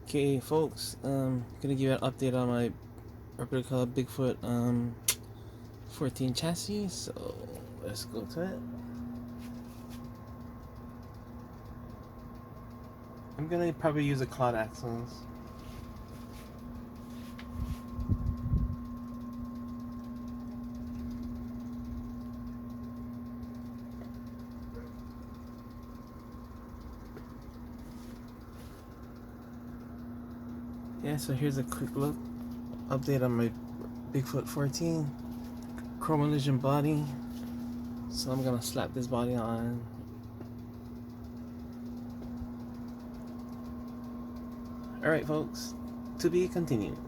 Okay, folks, gonna give you an update on my Replica Bigfoot 14 chassis. So let's go to it. I'm gonna probably use a cloud axles. Yeah, so here's a quick look update on my Bigfoot 14 chrome illusion body. So I'm gonna slap this body on. Alright folks, to be continued.